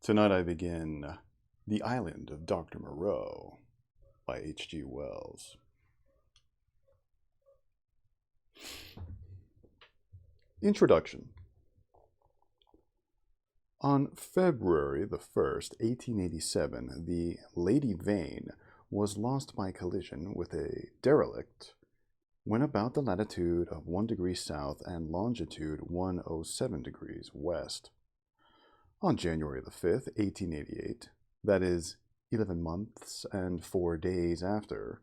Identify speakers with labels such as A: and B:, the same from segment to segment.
A: Tonight I begin The Island of Dr. Moreau by H.G. Wells. Introduction. On February the 1st, 1887, the Lady Vane was lost by collision with a derelict when about the latitude of 1 degree south and longitude 107 degrees west. On January the 5th, 1888, that is, 11 months and 4 days after,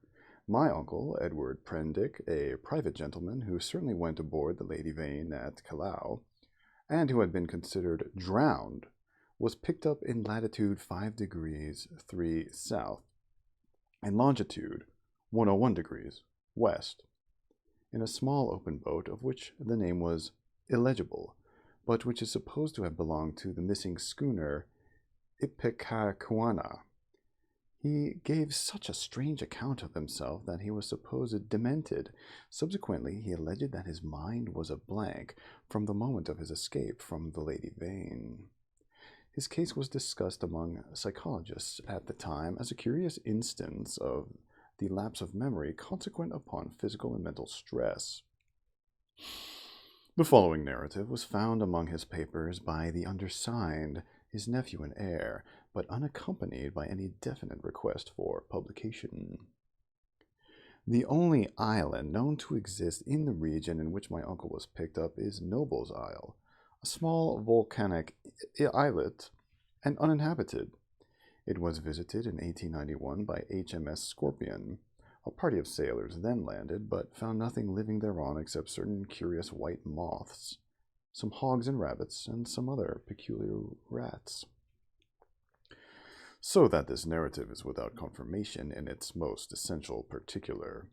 A: my uncle, Edward Prendick, a private gentleman who certainly went aboard the Lady Vane at Callao, and who had been considered drowned, was picked up in latitude 5 degrees 3 south and longitude 101 degrees west, in a small open boat of which the name was illegible, but which is supposed to have belonged to the missing schooner Ipecacuanha. He gave such a strange account of himself that he was supposed demented. Subsequently, he alleged that his mind was a blank from the moment of his escape from the Lady Vane. His case was discussed among psychologists at the time as a curious instance of the lapse of memory consequent upon physical and mental stress. The following narrative was found among his papers by the undersigned, his nephew and heir, but unaccompanied by any definite request for publication. The only island known to exist in the region in which my uncle was picked up is Noble's Isle, a small volcanic islet and uninhabited. It was visited in 1891 by HMS Scorpion. A party of sailors then landed, but found nothing living thereon except certain curious white moths, some hogs and rabbits, and some other peculiar rats. So that this narrative is without confirmation in its most essential particular.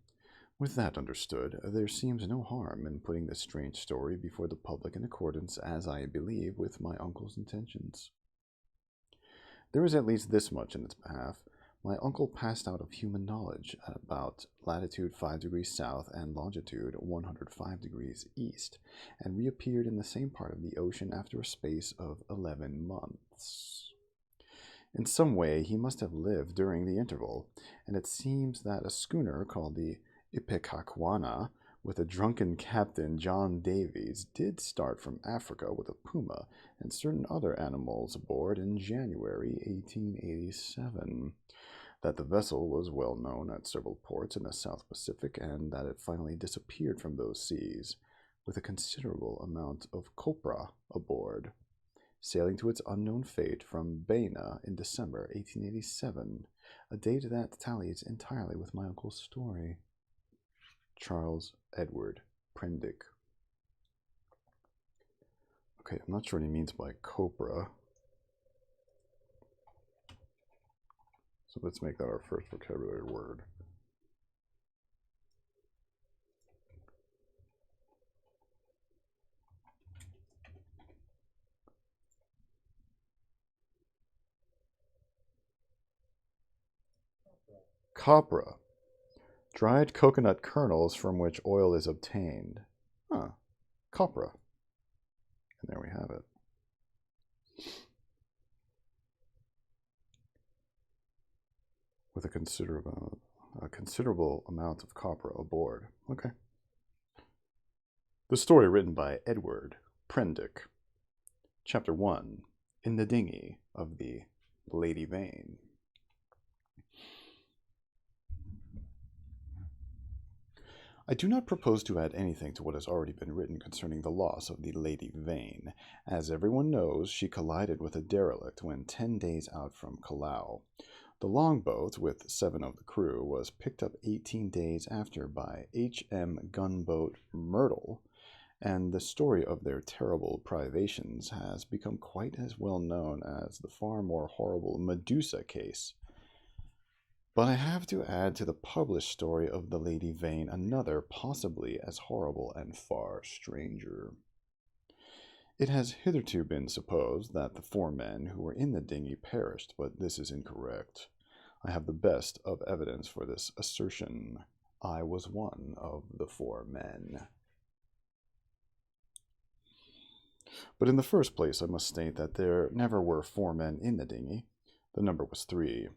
A: With that understood, there seems no harm in putting this strange story before the public in accordance, as I believe, with my uncle's intentions. There is at least this much in its behalf. My uncle passed out of human knowledge at about latitude 5 degrees south and longitude 105 degrees east, and reappeared in the same part of the ocean after a space of 11 months. In some way he must have lived during the interval, and it seems that a schooner called the Ipecacuanha, with a drunken captain, John Davies, did start from Africa with a puma and certain other animals aboard in January 1887. That the vessel was well known at several ports in the South Pacific, and that it finally disappeared from those seas, with a considerable amount of copra aboard, sailing to its unknown fate from Baena in December 1887, a date that tallies entirely with my uncle's story. Charles Edward Prendick. Okay, I'm not sure what he means by copra. So let's make that our first vocabulary word. Copra. Dried coconut kernels from which oil is obtained. Copra. And there we have it. With a considerable amount of copra aboard. Okay. The story written by Edward Prendick. Chapter 1. In the Dinghy of the Lady Vane. I do not propose to add anything to what has already been written concerning the loss of the Lady Vane. As everyone knows, she collided with a derelict when 10 days out from Callao. The longboat, with 7 of the crew, was picked up 18 days after by H.M. gunboat Myrtle, and the story of their terrible privations has become quite as well known as the far more horrible Medusa case. But I have to add to the published story of the Lady Vane another, possibly as horrible and far stranger. It has hitherto been supposed that the 4 men who were in the dinghy perished, but this is incorrect. I have the best of evidence for this assertion. I was one of the 4 men. But in the first place, I must state that there never were 4 men in the dinghy. The number was 3.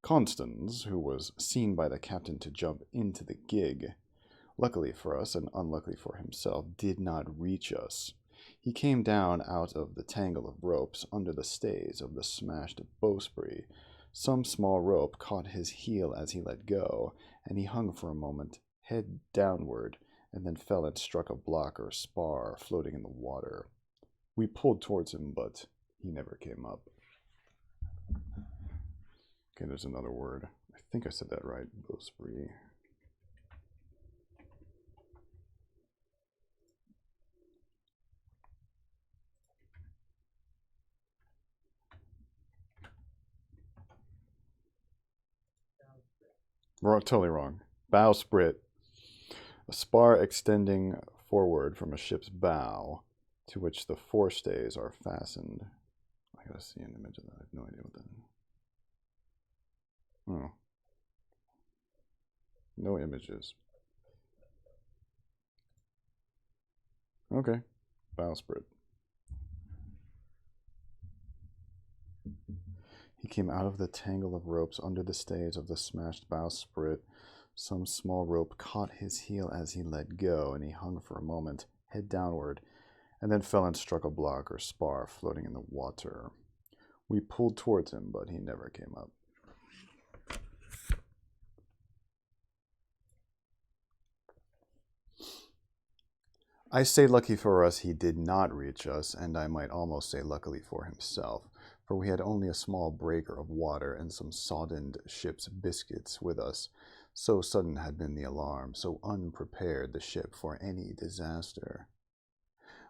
A: Constans, who was seen by the captain to jump into the gig, luckily for us and unluckily for himself, did not reach us. He came down out of the tangle of ropes under the stays of the smashed bowsprit. Some small rope caught his heel as he let go, and he hung for a moment, head downward, and then fell and struck a block or spar floating in the water. We pulled towards him, but he never came up. Okay, there's another word. I think I said that right. Bowsprit. Wrong, totally wrong. Bowsprit. A spar extending forward from a ship's bow to which the forestays are fastened. I gotta see an image of that. I have no idea what that is. Oh. No images. Okay. Bowsprit. He came out of the tangle of ropes under the stays of the smashed bowsprit. Some small rope caught his heel as he let go, and he hung for a moment, head downward, and then fell and struck a block or spar floating in the water. We pulled towards him, but he never came up. I say lucky for us he did not reach us, and I might almost say luckily for himself, for we had only a small breaker of water and some soddened ship's biscuits with us. So sudden had been the alarm, so unprepared the ship for any disaster.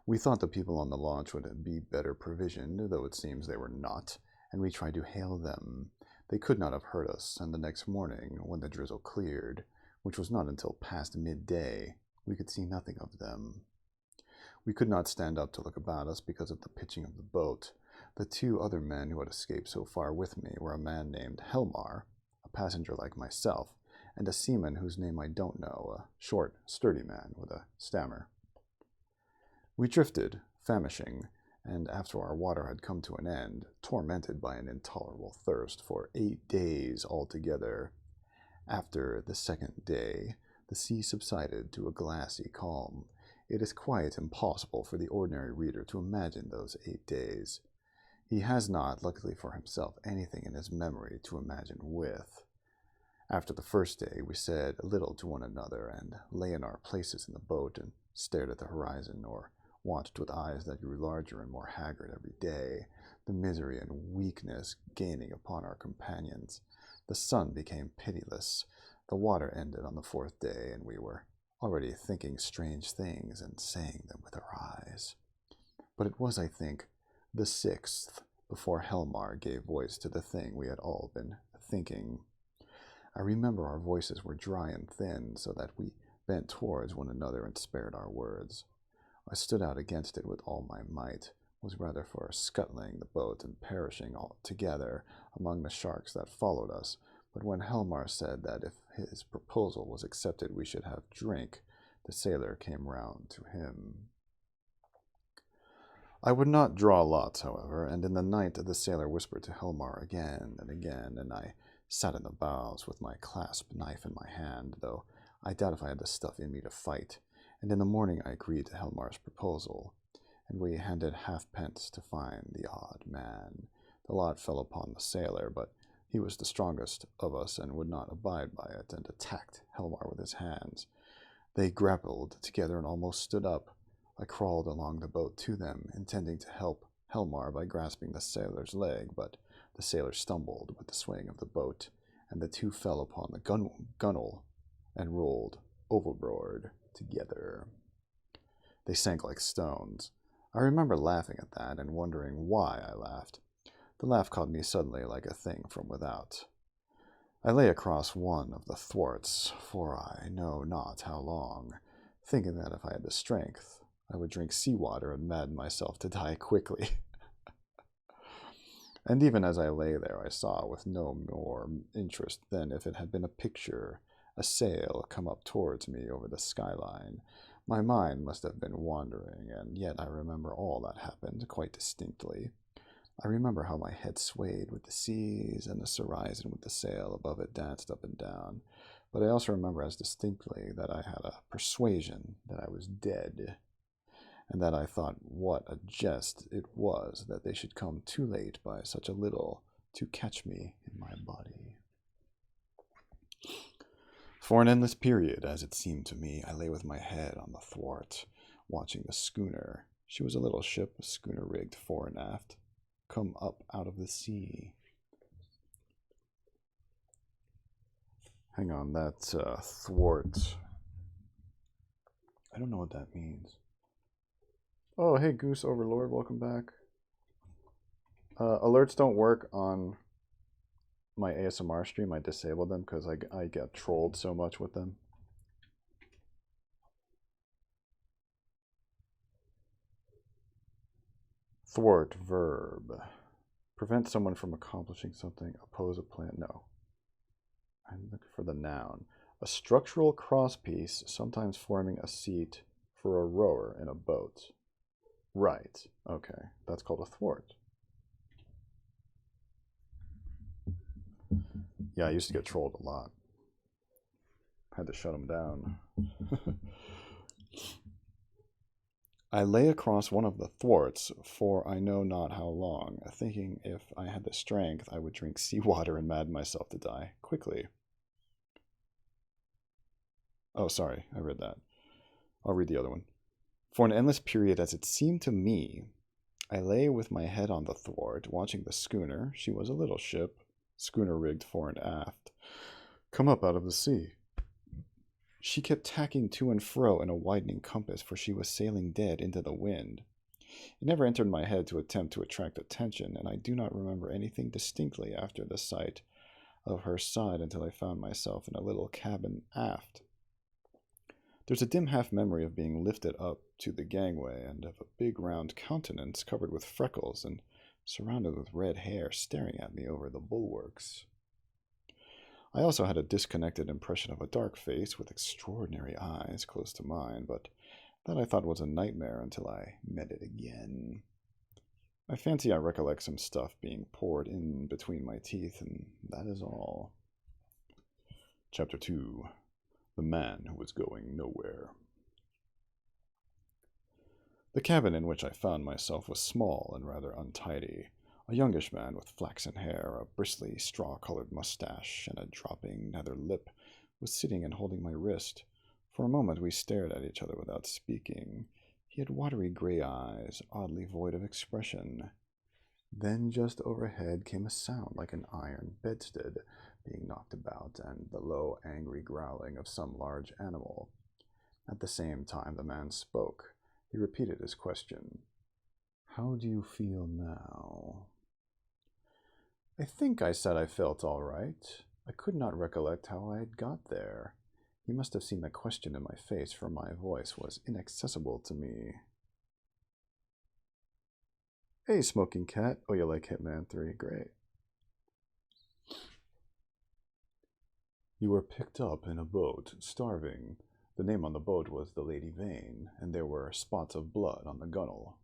A: We thought the people on the launch would be better provisioned, though it seems they were not, and we tried to hail them. They could not have heard us, and the next morning, when the drizzle cleared, which was not until past midday, we could see nothing of them. We could not stand up to look about us because of the pitching of the boat. The 2 other men who had escaped so far with me were a man named Helmar, a passenger like myself, and a seaman whose name I don't know, a short, sturdy man with a stammer. We drifted, famishing, and after our water had come to an end, tormented by an intolerable thirst for 8 days altogether. After the 2nd day, the sea subsided to a glassy calm. It is quite impossible for the ordinary reader to imagine those 8 days. He has not, luckily for himself, anything in his memory to imagine with. After the first day, we said little to one another, and lay in our places in the boat, and stared at the horizon, or watched with eyes that grew larger and more haggard every day, the misery and weakness gaining upon our companions. The sun became pitiless. The water ended on the 4th day, and we were already thinking strange things and saying them with our eyes. But it was, I think, the 6th before Helmar gave voice to the thing we had all been thinking. I remember our voices were dry and thin, so that we bent towards one another and spared our words. I stood out against it with all my might, was rather for scuttling the boat and perishing altogether among the sharks that followed us. But when Helmar said that if his proposal was accepted we should have drink, the sailor came round to him. I would not draw lots, however, and in the night the sailor whispered to Helmar again, and I sat in the bows with my clasp knife in my hand, though I doubt if I had the stuff in me to fight, and in the morning I agreed to Helmar's proposal, and we handed halfpence to find the odd man. The lot fell upon the sailor, but he was the strongest of us and would not abide by it, and attacked Helmar with his hands. They grappled together and almost stood up. I crawled along the boat to them, intending to help Helmar by grasping the sailor's leg, but the sailor stumbled with the swaying of the boat, and the 2 fell upon the gunwale and rolled overboard together. They sank like stones. I remember laughing at that and wondering why I laughed. The laugh caught me suddenly like a thing from without. I lay across one of the thwarts for I know not how long, thinking that if I had the strength, I would drink sea-water and madden myself to die quickly. And even as I lay there, I saw with no more interest than if it had been a picture, a sail come up towards me over the skyline. My mind must have been wandering, and yet I remember all that happened quite distinctly. I remember how my head swayed with the seas, and the horizon with the sail above it danced up and down. But I also remember as distinctly that I had a persuasion that I was dead, and that I thought what a jest it was that they should come too late by such a little to catch me in my body. For an endless period, as it seemed to me, I lay with my head on the thwart, watching the schooner. She was a little ship, schooner rigged fore and aft, come up out of the sea. Hang on, that's thwart. I don't know what that means. Oh, hey, Goose Overlord, welcome back. Alerts don't work on my ASMR stream. I disabled them because I get trolled so much with them. Thwart, verb. Prevent someone from accomplishing something. Oppose a plan. No. I'm looking for the noun. A structural crosspiece, sometimes forming a seat for a rower in a boat. Right. Okay. That's called a thwart. Yeah, I used to get trolled a lot. Had to shut them down. I lay across one of the thwarts for I know not how long, thinking if I had the strength I would drink seawater and madden myself to die quickly. Oh, sorry, I read that. I'll read the other one. For an endless period, as it seemed to me, I lay with my head on the thwart, watching the schooner. She was a little ship, schooner rigged fore and aft, come up out of the sea. She kept tacking to and fro in a widening compass, for she was sailing dead into the wind. It never entered my head to attempt to attract attention, and I do not remember anything distinctly after the sight of her side until I found myself in a little cabin aft. There's a dim half memory of being lifted up to the gangway, and of a big round countenance covered with freckles and surrounded with red hair staring at me over the bulwarks. I also had a disconnected impression of a dark face with extraordinary eyes close to mine, but that I thought was a nightmare until I met it again. I fancy I recollect some stuff being poured in between my teeth, and that is all. Chapter 2. The Man Who Was Going Nowhere. The cabin in which I found myself was small and rather untidy. A youngish man with flaxen hair, a bristly, straw-colored mustache, and a dropping nether lip was sitting and holding my wrist. For a moment we stared at each other without speaking. He had watery gray eyes, oddly void of expression. Then just overhead came a sound like an iron bedstead being knocked about, and the low, angry growling of some large animal. At the same time the man spoke. He repeated his question. "How do you feel now?" I think I said I felt all right. I could not recollect how I had got there. He must have seen the question in my face, for my voice was inaccessible to me. Hey, Smoking Cat. Oh, you like Hitman 3? Great. You were picked up in a boat, starving. The name on the boat was the Lady Vane, and there were spots of blood on the gunwale.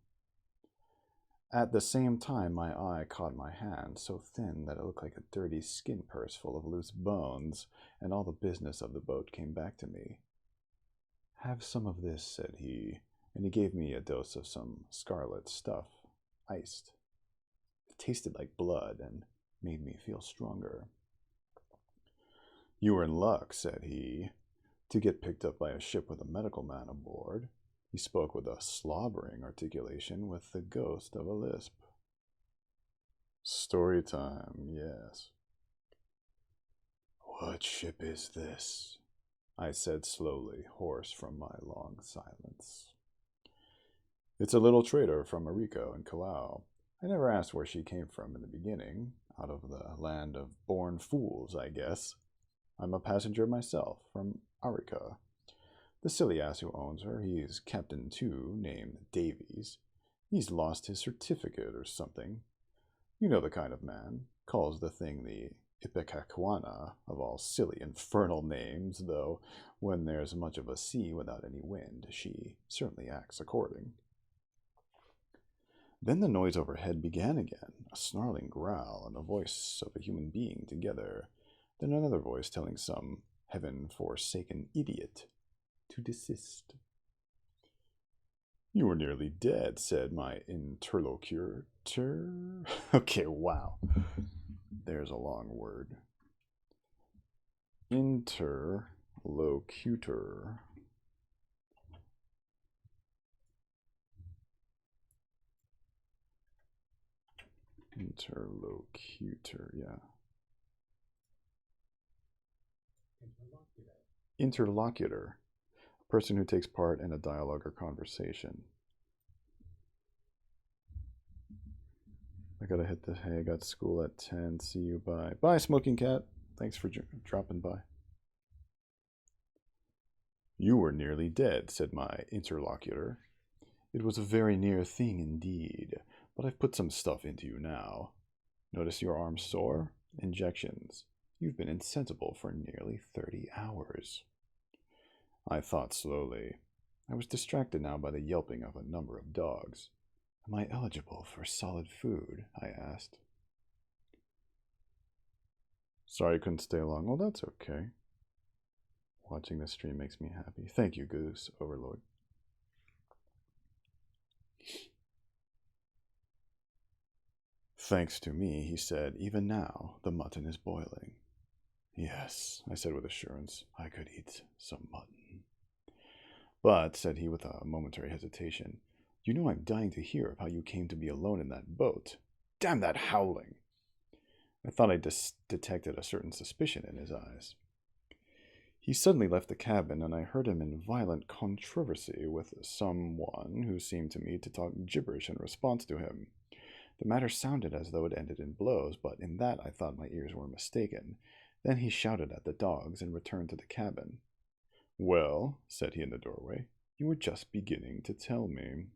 A: At the same time, my eye caught my hand, so thin that it looked like a dirty skin purse full of loose bones, and all the business of the boat came back to me. "Have some of this," said he, and he gave me a dose of some scarlet stuff, iced. It tasted like blood and made me feel stronger. "You were in luck," said he, "to get picked up by a ship with a medical man aboard." He spoke with a slobbering articulation with the ghost of a lisp. Story time, yes. "What ship is this?" I said slowly, hoarse from my long silence. "It's a little trader from Mariko and Callao. I never asked where she came from in the beginning. Out of the land of born fools, I guess. I'm a passenger myself, from Arica. The silly ass who owns her, he's Captain too, named Davies. He's lost his certificate or something. You know the kind of man. Calls the thing the Ipecacuanha, of all silly infernal names, though when there's much of a sea without any wind, she certainly acts according. Then the noise overhead began again, a snarling growl and the voice of a human being together, then another voice telling some heaven-forsaken idiot to desist. "You were nearly dead," said my interlocutor. Okay, wow. There's a long word. Interlocutor. Interlocutor, yeah. Interlocutor. A person who takes part in a dialogue or conversation. I gotta hit the hay. I got school at 10. See you. Bye. Bye, Smoking Cat. Thanks for dropping by. "You were nearly dead," said my interlocutor. "It was a very near thing indeed, but I've put some stuff into you now. Notice your arm sore? Injections. You've been insensible for nearly 30 hours. I thought slowly. I was distracted now by the yelping of a number of dogs. "Am I eligible for solid food?" I asked. "Sorry I couldn't stay long." "Well, that's okay. Watching this stream makes me happy. Thank you, Goose Overlord." "Thanks to me," he said, "even now the mutton is boiling." "Yes," I said with assurance, "I could eat some mutton." "But," said he with a momentary hesitation, "you know I'm dying to hear of how you came to be alone in that boat." Damn that howling! I thought I detected a certain suspicion in his eyes. He suddenly left the cabin, and I heard him in violent controversy with someone who seemed to me to talk gibberish in response to him. The matter sounded as though it ended in blows, but in that I thought my ears were mistaken. Then he shouted at the dogs and returned to the cabin. "Well," said he in the doorway, "you were just beginning to tell me."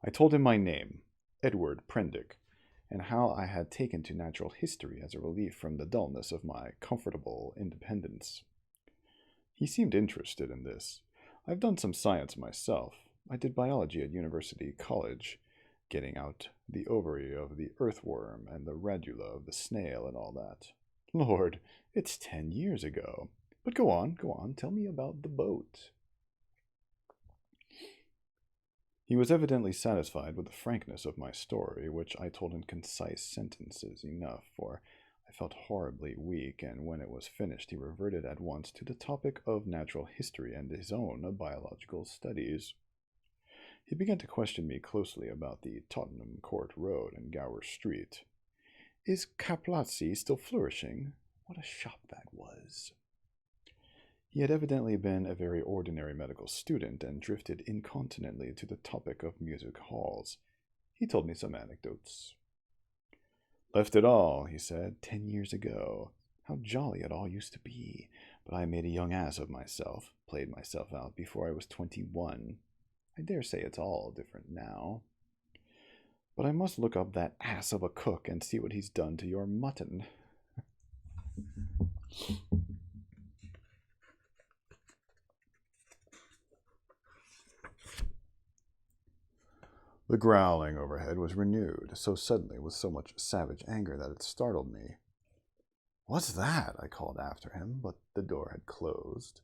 A: I told him my name, Edward Prendick, and how I had taken to natural history as a relief from the dullness of my comfortable independence. He seemed interested in this. I've done some science myself. I did biology at University College, getting out the ovary of the earthworm and the radula of the snail and all that. Lord, it's 10 years ago. But go on, tell me about the boat. He was evidently satisfied with the frankness of my story, which I told in concise sentences enough, for I felt horribly weak, and when it was finished he reverted at once to the topic of natural history and his own biological studies. He began to question me closely about the Tottenham Court Road and Gower Street. Is Kaplazzi still flourishing? What a shop that was! He had evidently been a very ordinary medical student and drifted incontinently to the topic of music halls. He told me some anecdotes. "Left it all," he said, 10 years ago. How jolly it all used to be. But I made a young ass of myself, played myself out before I was 21. I dare say it's all different now. But I must look up that ass of a cook and see what he's done to your mutton. The growling overhead was renewed, so suddenly with so much savage anger that it startled me. "What's that?" I called after him, but the door had closed.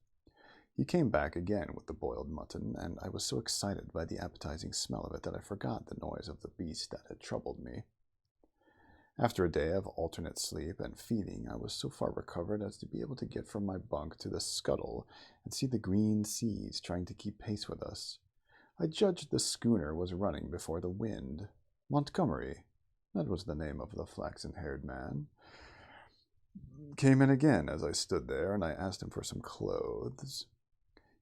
A: He came back again with the boiled mutton, and I was so excited by the appetizing smell of it that I forgot the noise of the beast that had troubled me. After a day of alternate sleep and feeding, I was so far recovered as to be able to get from my bunk to the scuttle and see the green seas trying to keep pace with us. I judged the schooner was running before the wind. Montgomery, that was the name of the flaxen-haired man, came in again as I stood there, and I asked him for some clothes.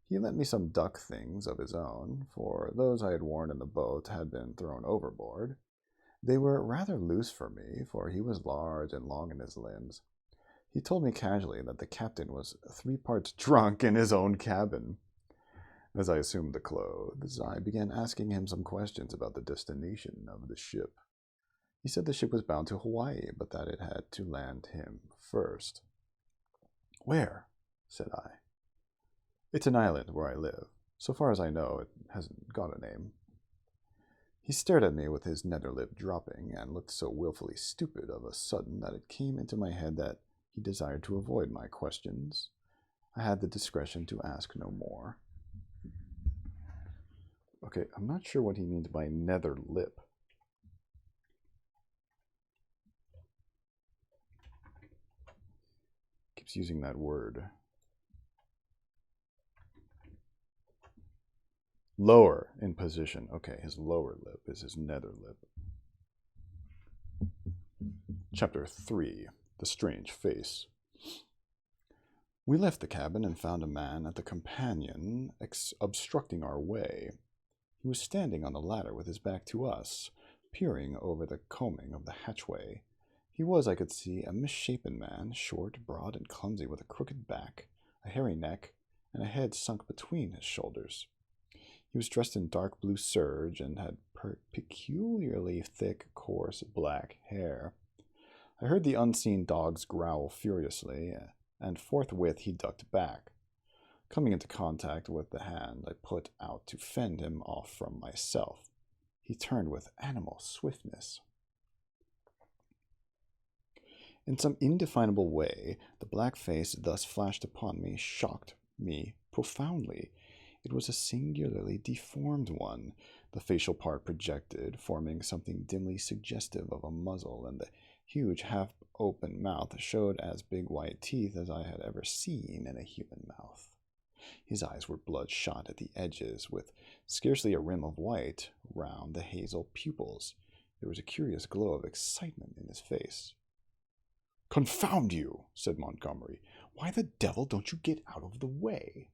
A: He lent me some duck things of his own, for those I had worn in the boat had been thrown overboard. They were rather loose for me, for he was large and long in his limbs. He told me casually that the captain was 3 parts drunk in his own cabin. As I assumed the clothes, I began asking him some questions about the destination of the ship. He said the ship was bound to Hawaii, but that it had to land him first. Where? Said I. It's an island where I live. So far as I know, it hasn't got a name. He stared at me with his nether lip dropping, and looked so willfully stupid of a sudden that it came into my head that he desired to avoid my questions. I had the discretion to ask no more. Okay, I'm not sure what he means by nether lip. Keeps using that word. Lower in position. Okay, his lower lip is his nether lip. Chapter 3. The Strange Face. We left the cabin and found a man at the companion obstructing our way. He was standing on the ladder with his back to us, peering over the combing of the hatchway. He was, I could see, a misshapen man, short, broad, and clumsy, with a crooked back, a hairy neck, and a head sunk between his shoulders. He was dressed in dark blue serge and had peculiarly thick, coarse, black hair. I heard the unseen dogs growl furiously, and forthwith he ducked back. Coming into contact with the hand I put out to fend him off from myself, he turned with animal swiftness. In some indefinable way, the black face thus flashed upon me shocked me profoundly. It was a singularly deformed one, the facial part projected, forming something dimly suggestive of a muzzle, and the huge half-open mouth showed as big white teeth as I had ever seen in a human mouth. His eyes were bloodshot at the edges, with scarcely a rim of white round the hazel pupils. There was a curious glow of excitement in his face. "Confound you!" said Montgomery. "Why the devil don't you get out of the way?"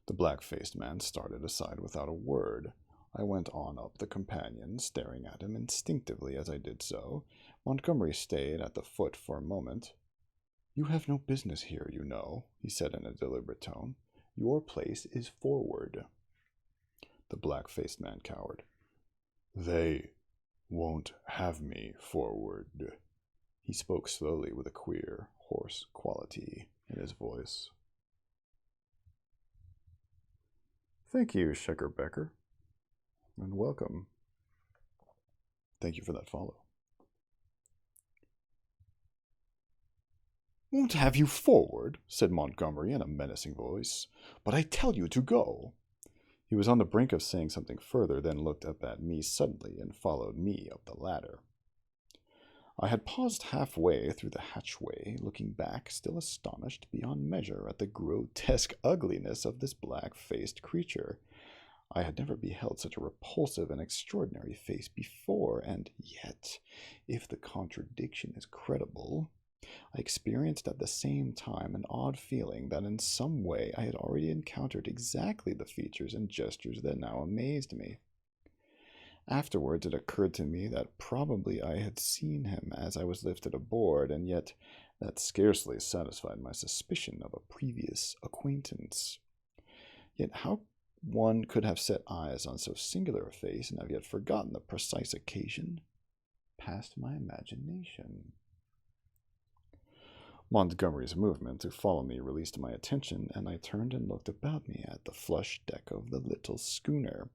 A: The black-faced man started aside without a word. I went on up the companion, staring at him instinctively as I did so. Montgomery stayed at the foot for a moment. "You have no business here, you know," he said in a deliberate tone. "Your place is forward." The black-faced man cowered. "They won't have me forward." He spoke slowly with a queer, hoarse quality in his voice. "Thank you, Becker, and welcome. Thank you for that follow." "Won't have you forward," said Montgomery in a menacing voice, "but I tell you to go." He was on the brink of saying something further, then looked up at me suddenly and followed me up the ladder. I had paused halfway through the hatchway, looking back, still astonished beyond measure at the grotesque ugliness of this black-faced creature. I had never beheld such a repulsive and extraordinary face before, and yet, if the contradiction is credible, I experienced at the same time an odd feeling that in some way I had already encountered exactly the features and gestures that now amazed me. Afterwards it occurred to me that probably I had seen him as I was lifted aboard, and yet that scarcely satisfied my suspicion of a previous acquaintance. Yet how one could have set eyes on so singular a face and have yet forgotten the precise occasion passed my imagination. Montgomery's movement to follow me released my attention, and I turned and looked about me at the flush deck of the little schooner.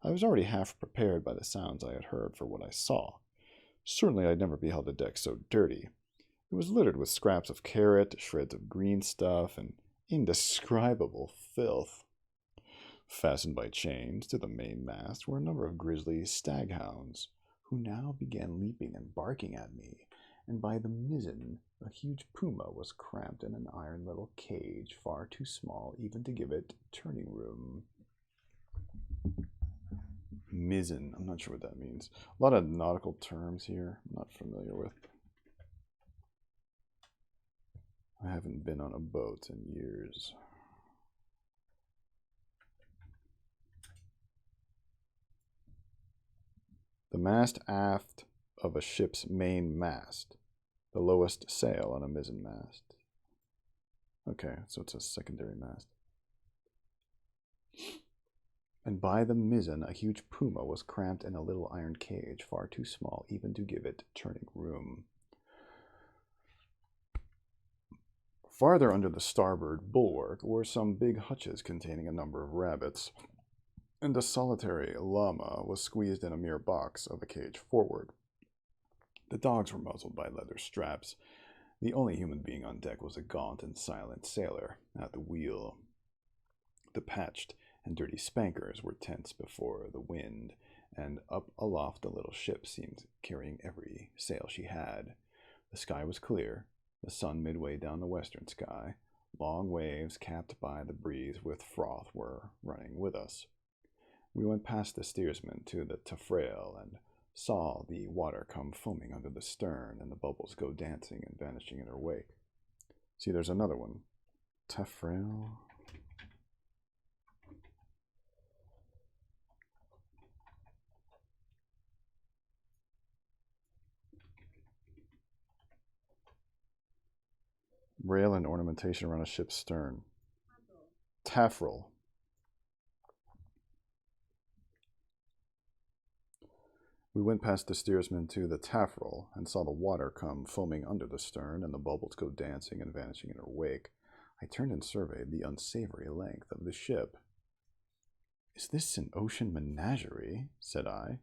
A: I was already half prepared by the sounds I had heard for what I saw. Certainly I had never beheld a deck so dirty. It was littered with scraps of carrot, shreds of green stuff, and indescribable filth. Fastened by chains to the mainmast were a number of grisly staghounds, who now began leaping and barking at me, and by the mizzen a huge puma was cramped in an iron little cage far too small even to give it turning room. Mizzen, I'm not sure what that means. A lot of nautical terms here I'm not familiar with. I haven't been on a boat in years. The mast aft of a ship's main mast. The lowest sail on a mizzen mast. Okay, so it's a secondary mast. and by the mizzen a huge puma was cramped in a little iron cage, far too small even to give it turning room. Farther under the starboard bulwark were some big hutches containing a number of rabbits, and a solitary llama was squeezed in a mere box of a cage forward. The dogs were muzzled by leather straps. The only human being on deck was a gaunt and silent sailor at the wheel. The patched and dirty spankers were tense before the wind, and up aloft the little ship seemed carrying every sail she had. The sky was clear, the sun midway down the western sky. Long waves capped by the breeze with froth were running with us. We went past the steersman to the taffrail and saw the water come foaming under the stern and the bubbles go dancing and vanishing in her wake. See, there's another one. Taffrail. Rail and ornamentation around a ship's stern. Taffrail. We went past the steersman to the taffrail and saw the water come foaming under the stern and the bubbles go dancing and vanishing in her wake. I turned and surveyed the unsavory length of the ship. "Is this an ocean menagerie?" said I.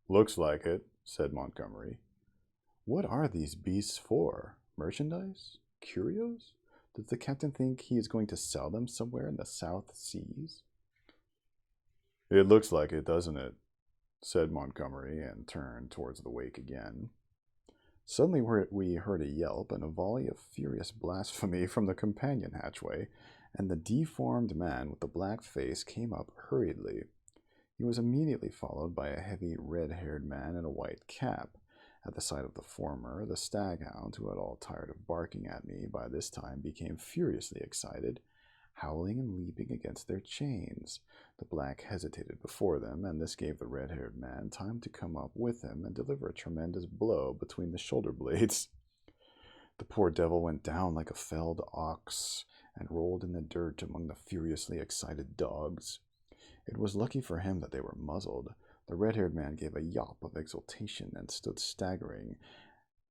A: "Looks like it," said Montgomery. "What are these beasts for? Merchandise? Curios? Does the captain think he is going to sell them somewhere in the South Seas?" "It looks like it, doesn't it?" said Montgomery, and turned towards the wake again. Suddenly we heard a yelp and a volley of furious blasphemy from the companion hatchway, and the deformed man with the black face came up hurriedly. He was immediately followed by a heavy, red-haired man in a white cap. At the sight of the former, the staghound, who had all tired of barking at me by this time, became furiously excited, howling and leaping against their chains. The black hesitated before them, and this gave the red-haired man time to come up with him and deliver a tremendous blow between the shoulder blades. The poor devil went down like a felled ox and rolled in the dirt among the furiously excited dogs. It was lucky for him that they were muzzled. The red-haired man gave a yawp of exultation and stood staggering,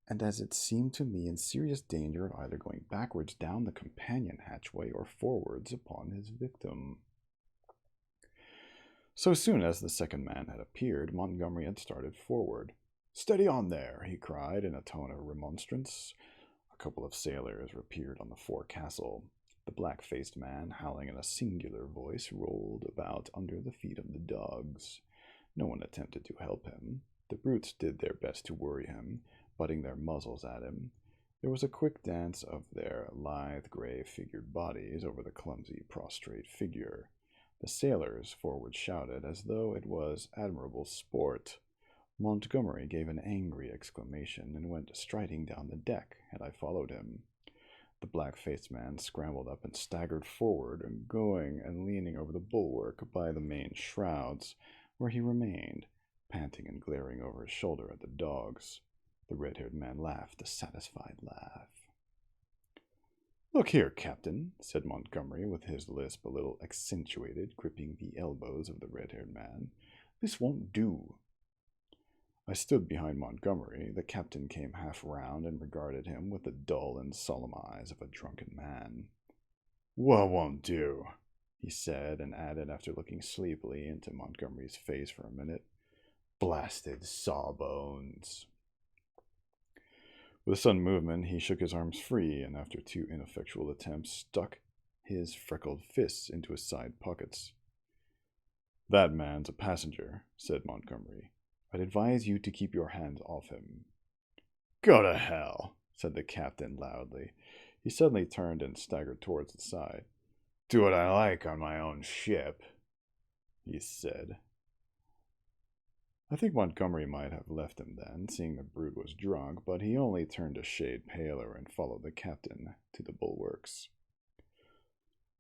A: and as it seemed to me in serious danger of either going backwards down the companion hatchway or forwards upon his victim. So soon as the second man had appeared, Montgomery had started forward. "Steady on there," he cried in a tone of remonstrance. A couple of sailors appeared on the forecastle. The black-faced man, howling in a singular voice, rolled about under the feet of the dogs. No one attempted to help him. The brutes did their best to worry him, butting their muzzles at him. There was a quick dance of their lithe, gray-figured bodies over the clumsy, prostrate figure. The sailors forward shouted as though it was admirable sport. Montgomery gave an angry exclamation and went striding down the deck, and I followed him. The black-faced man scrambled up and staggered forward, and going and leaning over the bulwark by the main shrouds, where he remained, panting and glaring over his shoulder at the dogs. The red-haired man laughed a satisfied laugh. "Look here, Captain," said Montgomery, with his lisp a little accentuated, gripping the elbows of the red-haired man. "This won't do." I stood behind Montgomery. The captain came half round and regarded him with the dull and solemn eyes of a drunken man. "What won't do?" he said, and added, after looking sleepily into Montgomery's face for a minute, "Blasted sawbones." With a sudden movement, he shook his arms free, and after 2 ineffectual attempts, stuck his freckled fists into his side pockets. "That man's a passenger," said Montgomery. "I'd advise you to keep your hands off him." "Go to hell," said the captain loudly. He suddenly turned and staggered towards the side. "Do what I like on my own ship," he said. I think Montgomery might have left him then, seeing the brute was drunk, but he only turned a shade paler and followed the captain to the bulwarks.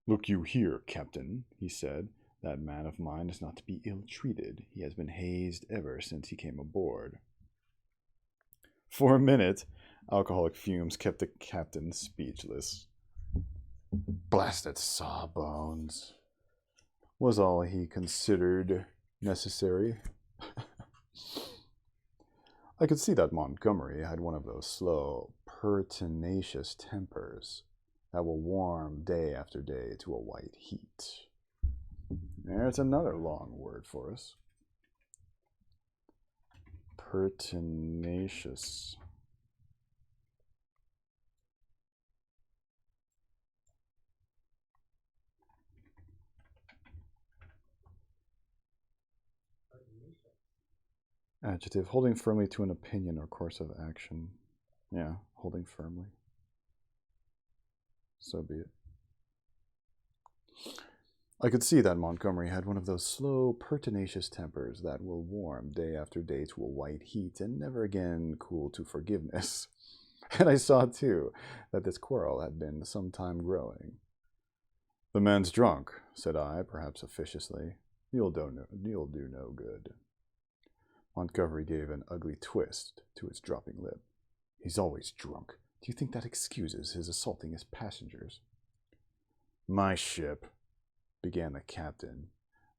A: "Look you here, Captain," he said. "That man of mine is not to be ill-treated. He has been hazed ever since he came aboard." For a minute, alcoholic fumes kept the captain speechless. "Blasted sawbones." was all he considered necessary. I could see that Montgomery had one of those slow, pertinacious tempers that will warm day after day to a white heat. There's another long word for us. Pertinacious. Adjective, holding firmly to an opinion or course of action. Yeah, holding firmly. So be it. I could see that Montgomery had one of those slow, pertinacious tempers that will warm day after day to a white heat and never again cool to forgiveness. And I saw, too, that this quarrel had been some time growing. "The man's drunk," said I, perhaps officiously. You'll do no good." Montgomery gave an ugly twist to his dropping lip. "He's always drunk. Do you think that excuses his assaulting his passengers?" "My ship," began the captain,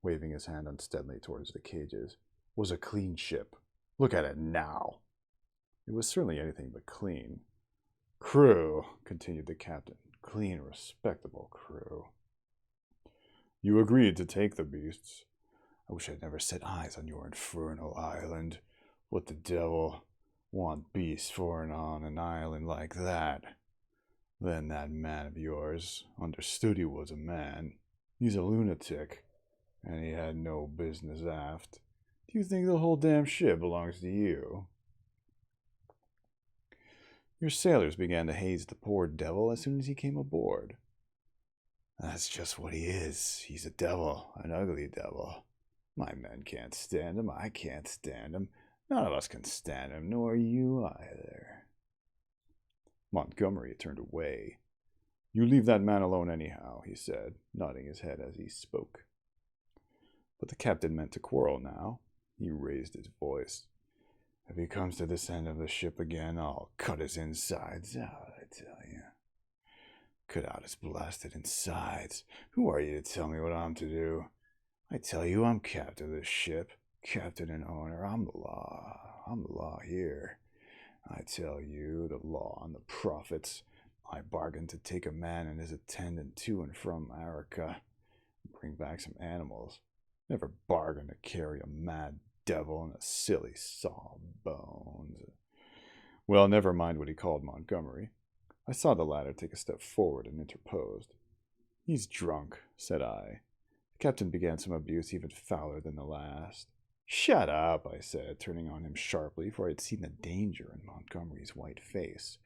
A: waving his hand unsteadily towards the cages, "was a clean ship. Look at it now." It was certainly anything but clean. "Crew," continued the captain, "clean, respectable crew." "You agreed to take the beasts." "I wish I'd never set eyes on your infernal island. What the devil? Want beasts for on an island like that? Then that man of yours understood he was a man. He's a lunatic, and he had no business aft. Do you think the whole damn ship belongs to you?" "Your sailors began to haze the poor devil as soon as he came aboard." "That's just what he is. He's a devil, an ugly devil. My men can't stand him. I can't stand him. None of us can stand him, nor you either." Montgomery turned away. "You leave that man alone anyhow," he said, nodding his head as he spoke. But the captain meant to quarrel now. He raised his voice. "If he comes to this end of the ship again, I'll cut his insides out, I tell you. Cut out his blasted insides. Who are you to tell me what I'm to do? I tell you, I'm captain of this ship, captain and owner. I'm the law. I'm the law here. I tell you, the law and the prophets. I bargained to take a man and his attendant to and from Arica, and bring back some animals. Never bargained to carry a mad devil and a silly sawbones." Well, never mind what he called Montgomery. I saw the latter take a step forward and interposed. "He's drunk," said I. The captain began some abuse even fouler than the last. "Shut up," I said, turning on him sharply, for I had seen the danger in Montgomery's white face.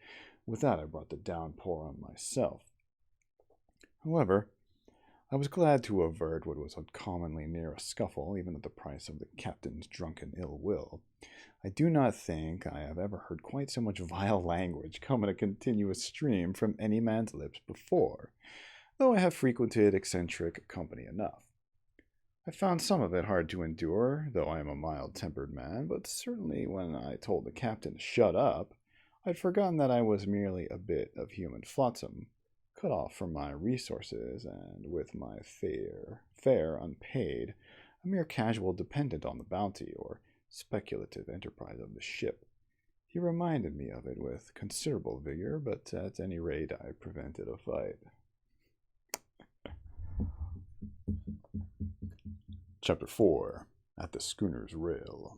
A: With that I brought the downpour on myself. However, I was glad to avert what was uncommonly near a scuffle, even at the price of the captain's drunken ill will. I do not think I have ever heard quite so much vile language come in a continuous stream from any man's lips before, though I have frequented eccentric company enough. I found some of it hard to endure, though I am a mild-tempered man, but certainly when I told the captain to shut up, I'd forgotten that I was merely a bit of human flotsam, cut off from my resources, and with my fare unpaid, a mere casual dependent on the bounty or speculative enterprise of the ship. He reminded me of it with considerable vigor, but at any rate I prevented a fight. Chapter 4. At the Schooner's Rail.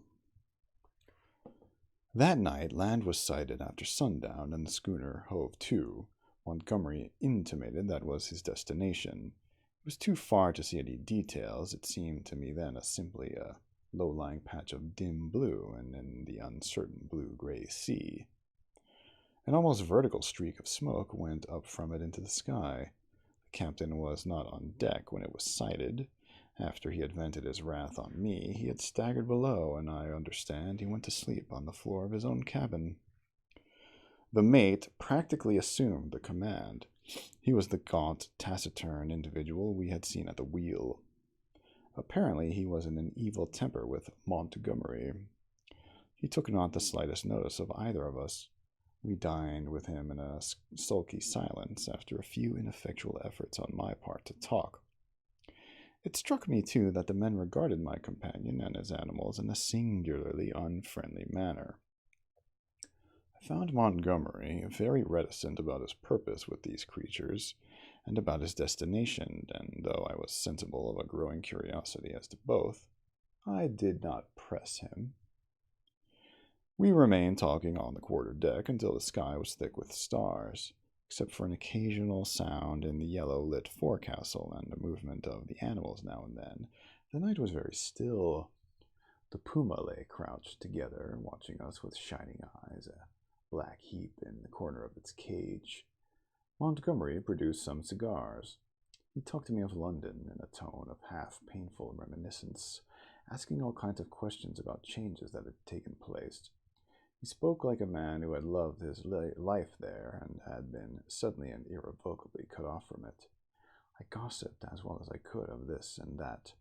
A: That night land was sighted after sundown, and the schooner hove to. Montgomery intimated that was his destination. It was too far to see any details. It seemed to me then simply a low-lying patch of dim blue, and in the uncertain blue-gray sea. An almost vertical streak of smoke went up from it into the sky. The captain was not on deck when it was sighted. After he had vented his wrath on me, he had staggered below, and I understand he went to sleep on the floor of his own cabin. The mate practically assumed the command. He was the gaunt, taciturn individual we had seen at the wheel. Apparently he was in an evil temper with Montgomery. He took not the slightest notice of either of us. We dined with him in a sulky silence after a few ineffectual efforts on my part to talk. It struck me, too, that the men regarded my companion and his animals in a singularly unfriendly manner. I found Montgomery very reticent about his purpose with these creatures, and about his destination, and though I was sensible of a growing curiosity as to both, I did not press him. We remained talking on the quarter-deck until the sky was thick with stars, except for an occasional sound in the yellow-lit forecastle and the movement of the animals now and then. The night was very still. The puma lay crouched together, watching us with shining eyes, a black heap in the corner of its cage. Montgomery produced some cigars. He talked to me of London in a tone of half-painful reminiscence, asking all kinds of questions about changes that had taken place. He spoke like a man who had loved his life there and had been suddenly and irrevocably cut off from it. I gossiped as well as I could of this and that.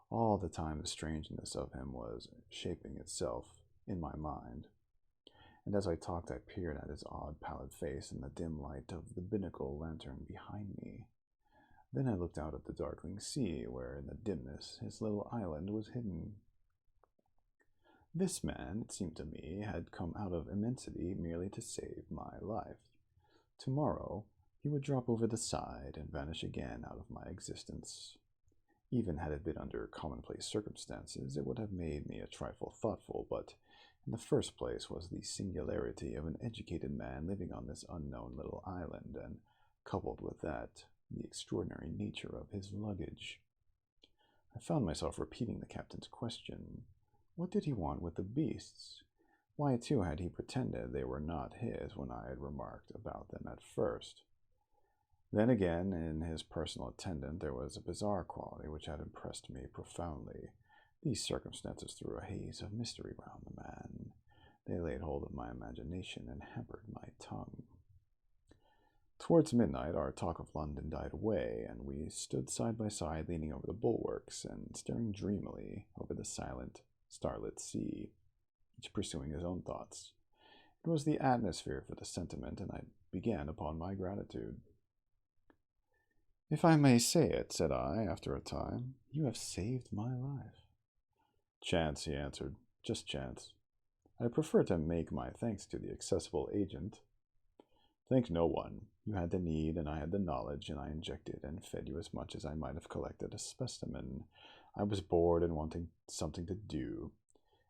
A: All the time the strangeness of him was shaping itself in my mind. And as I talked, I peered at his odd, pallid face in the dim light of the binnacle lantern behind me. Then I looked out at the darkling sea, where in the dimness his little island was hidden. This man, it seemed to me, had come out of immensity merely to save my life. Tomorrow he would drop over the side and vanish again out of my existence. Even had it been under commonplace circumstances, it would have made me a trifle thoughtful, but in the first place was the singularity of an educated man living on this unknown little island, and coupled with that, the extraordinary nature of his luggage. I found myself repeating the captain's question. What did he want with the beasts? Why, too, had he pretended they were not his when I had remarked about them at first? Then again, in his personal attendant, there was a bizarre quality which had impressed me profoundly. These circumstances threw a haze of mystery round the man. They laid hold of my imagination and hampered my tongue. Towards midnight, our talk of London died away, and we stood side by side, leaning over the bulwarks and staring dreamily over the silent, starlit sea, each pursuing his own thoughts. It was the atmosphere for the sentiment, and I began upon my gratitude. "If I may say it," said I, after a time, "you have saved my life." "Chance," he answered, "just chance. I prefer to make my thanks to the accessible agent." "Thank no one. You had the need, and I had the knowledge, and I injected and fed you as much as I might have collected a specimen. I was bored and wanting something to do.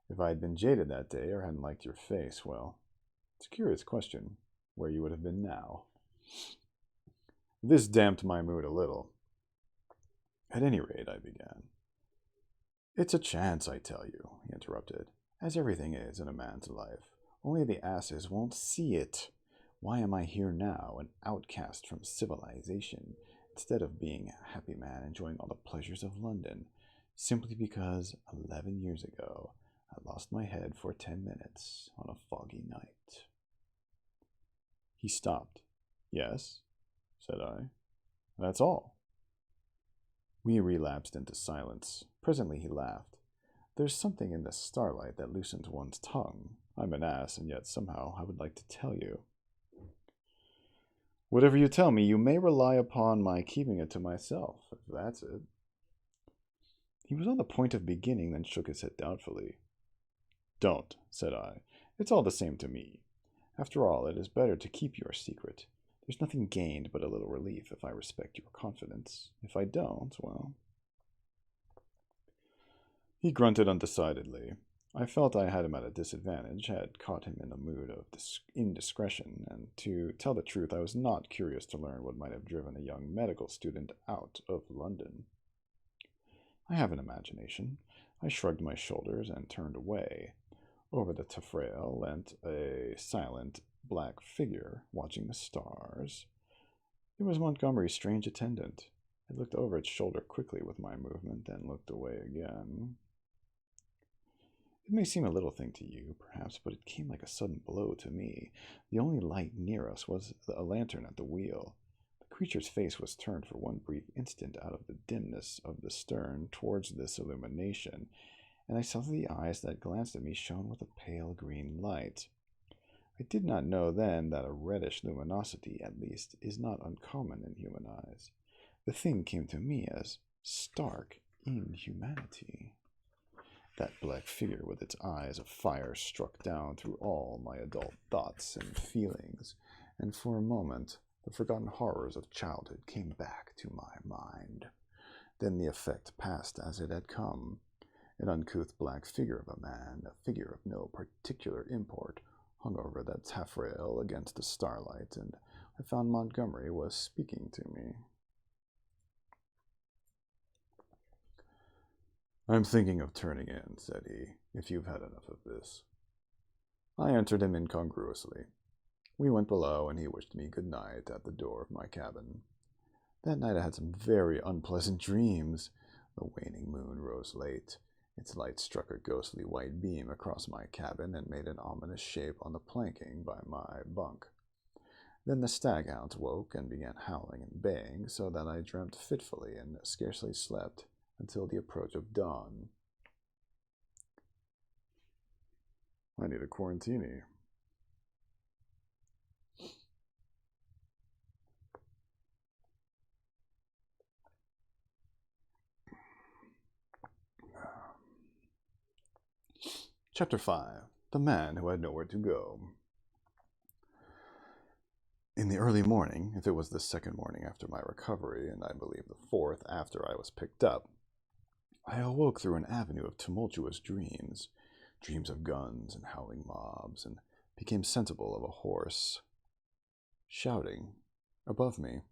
A: If I had been jaded that day, or hadn't liked your face, well, it's a curious question, where you would have been now." This damped my mood a little. "At any rate," I began. "It's a chance, I tell you," he interrupted, "as everything is in a man's life. Only the asses won't see it. Why am I here now, an outcast from civilization, instead of being a happy man enjoying all the pleasures of London? Simply because 11 years ago I lost my head for 10 minutes on a foggy night." He stopped. "Yes?" said I. "That's all." We relapsed into silence. Presently he laughed. "There's something in the starlight that loosens one's tongue. I'm an ass, and yet somehow I would like to tell you." "Whatever you tell me, you may rely upon my keeping it to myself, if that's it." He was on the point of beginning, then shook his head doubtfully. "Don't," said I. "It's all the same to me. After all, it is better to keep your secret. There's nothing gained but a little relief if I respect your confidence. If I don't, well—" He grunted undecidedly. I felt I had him at a disadvantage, had caught him in a mood of indiscretion, and to tell the truth, I was not curious to learn what might have driven a young medical student out of London. I have an imagination. I shrugged my shoulders and turned away. Over the taffrail leant a silent, black figure, watching the stars. It was Montgomery's strange attendant. I looked over its shoulder quickly with my movement, then looked away again. It may seem a little thing to you, perhaps, but it came like a sudden blow to me. The only light near us was a lantern at the wheel. The creature's face was turned for one brief instant out of the dimness of the stern towards this illumination, and I saw that the eyes that glanced at me shone with a pale green light. I did not know then that a reddish luminosity, at least, is not uncommon in human eyes. The thing came to me as stark inhumanity. That black figure with its eyes of fire struck down through all my adult thoughts and feelings, and for a moment the forgotten horrors of childhood came back to my mind. Then the effect passed as it had come. An uncouth black figure of a man, a figure of no particular import, hung over that taffrail against the starlight, and I found Montgomery was speaking to me. "I'm thinking of turning in," said he, "if you've had enough of this." I answered him incongruously. We went below, and he wished me good night at the door of my cabin. That night I had some very unpleasant dreams. The waning moon rose late. Its light struck a ghostly white beam across my cabin and made an ominous shape on the planking by my bunk. Then the staghounds woke and began howling and baying, so that I dreamt fitfully and scarcely slept until the approach of dawn. I need a quarantini. Chapter 5. The Man Who Had Nowhere to Go. In the early morning, if it was the second morning after my recovery, and I believe the fourth after I was picked up, I awoke through an avenue of tumultuous dreams, dreams of guns and howling mobs, and became sensible of a horse shouting above me.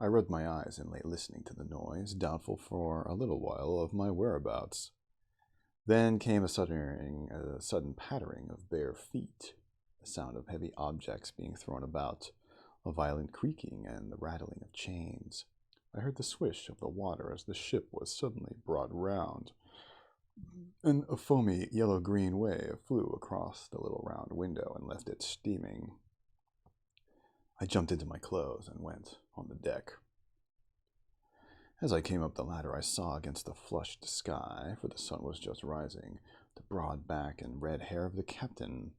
A: I rubbed my eyes and lay listening to the noise, doubtful for a little while of my whereabouts. Then came a sudden pattering of bare feet, the sound of heavy objects being thrown about, a violent creaking, and the rattling of chains. I heard the swish of the water as the ship was suddenly brought round, and a foamy yellow-green wave flew across the little round window and left it steaming. I jumped into my clothes and went on the deck. As I came up the ladder, I saw against the flushed sky, for the sun was just rising, the broad back and red hair of the captain,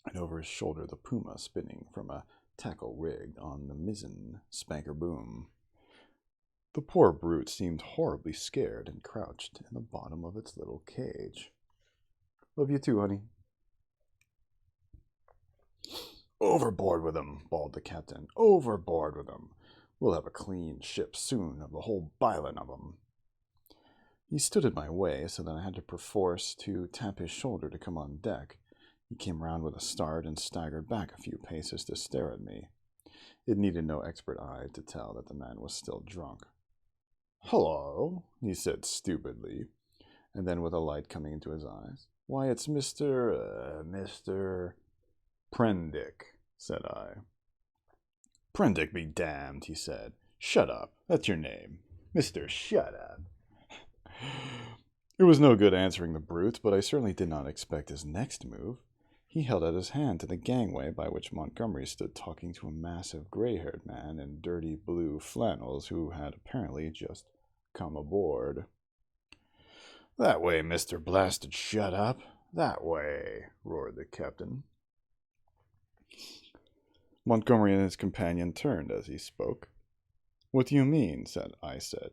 A: and over his shoulder the puma spinning from a tackle rigged on the mizzen spanker boom. The poor brute seemed horribly scared and crouched in the bottom of its little cage. "Love you too, honey." "Overboard with 'em," bawled the captain. "Overboard with 'em. We'll have a clean ship soon of the whole bilin' of 'em." He stood in my way, so that I had to perforce to tap his shoulder to come on deck. He came round with a start and staggered back a few paces to stare at me. It needed no expert eye to tell that the man was still drunk. "Hello," he said stupidly, and then with a light coming into his eyes, "Why, it's Mr. Prendick," said I. "Prendick be damned," he said. "Shut up. That's your name. Mr. Shut Up." It was no good answering the brute, but I certainly did not expect his next move. He held out his hand to the gangway by which Montgomery stood talking to a massive gray-haired man in dirty blue flannels who had apparently just come aboard. "That way, Mr. Blasted Shut Up. That way," roared the captain. Montgomery and his companion turned as he spoke. "What do you mean?" I said.